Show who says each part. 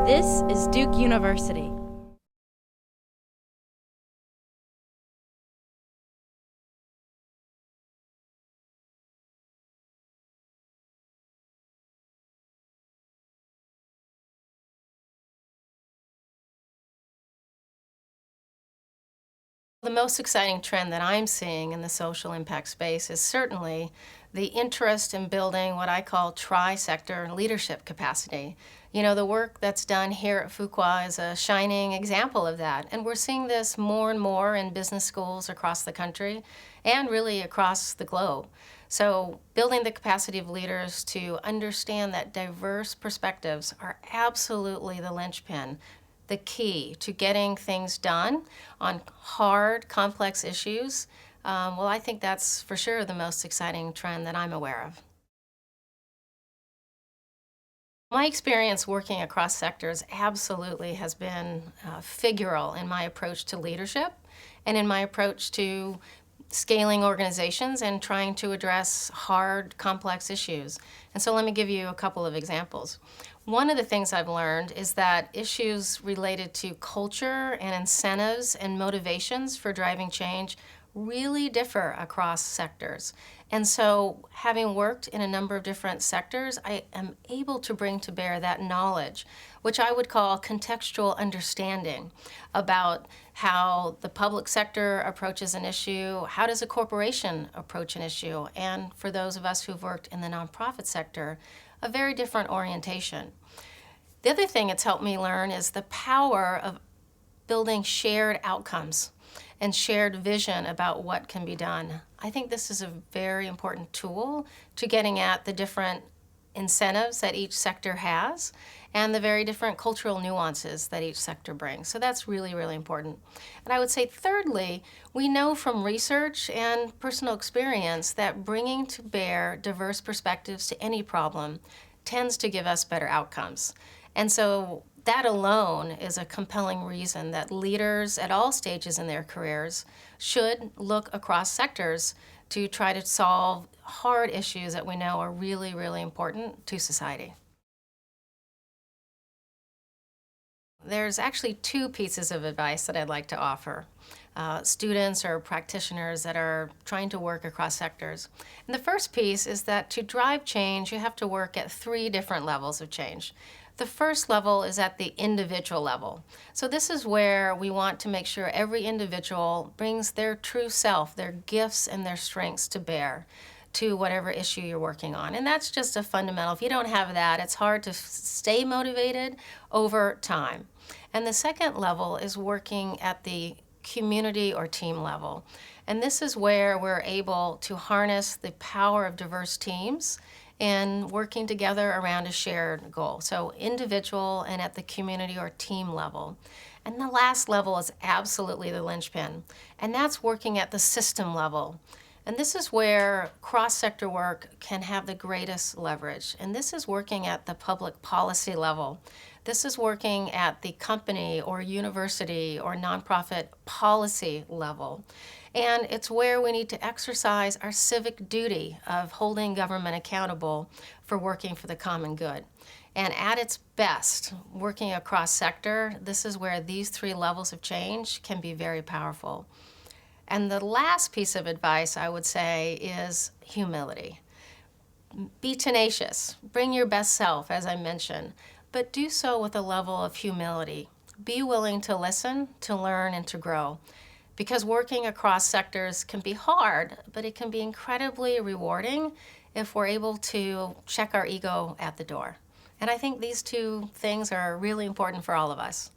Speaker 1: This is Duke University.
Speaker 2: The most exciting trend that I'm seeing in the social impact space is certainly the interest in building what I call tri-sector leadership capacity. You know, the work that's done here at Fuqua is a shining example of that, and we're seeing this more and more in business schools across the country and really across the globe. So building the capacity of leaders to understand that diverse perspectives are absolutely the linchpin, the key to getting things done on hard, complex issues. Well, I think that's for sure the most exciting trend that I'm aware of. My experience working across sectors absolutely has been figural in my approach to leadership and in my approach to scaling organizations and trying to address hard, complex issues. And so let me give you a couple of examples. One of the things I've learned is that issues related to culture and incentives and motivations for driving change really differ across sectors. And so having worked in a number of different sectors, I am able to bring to bear that knowledge, which I would call contextual understanding about how the public sector approaches an issue, how does a corporation approach an issue, and for those of us who've worked in the nonprofit sector, a very different orientation. The other thing it's helped me learn is the power of building shared outcomes and shared vision about what can be done. I think this is a very important tool to getting at the different incentives that each sector has and the very different cultural nuances that each sector brings. So that's really, really important. And I would say thirdly, we know from research and personal experience that bringing to bear diverse perspectives to any problem tends to give us better outcomes. And so that alone is a compelling reason that leaders at all stages in their careers should look across sectors to try to solve hard issues that we know are really, really important to society. There's actually two pieces of advice that I'd like to offer students or practitioners that are trying to work across sectors. And the first piece is that to drive change, you have to work at three different levels of change. The first level is at the individual level. So this is where we want to make sure every individual brings their true self, their gifts and their strengths to bear to whatever issue you're working on. And that's just a fundamental. If you don't have that, it's hard to stay motivated over time. And the second level is working at the community or team level. And this is where we're able to harness the power of diverse teams and working together around a shared goal. So individual and at the community or team level. And the last level is absolutely the linchpin, and that's working at the system level. And this is where cross-sector work can have the greatest leverage. And this is working at the public policy level. This is working at the company or university or nonprofit policy level. And it's where we need to exercise our civic duty of holding government accountable for working for the common good. And at its best, working across sector, this is where these three levels of change can be very powerful. And the last piece of advice I would say is humility. Be tenacious, bring your best self, as I mentioned, but do so with a level of humility. Be willing to listen, to learn, and to grow. Because working across sectors can be hard, but it can be incredibly rewarding if we're able to check our ego at the door. And I think these two things are really important for all of us.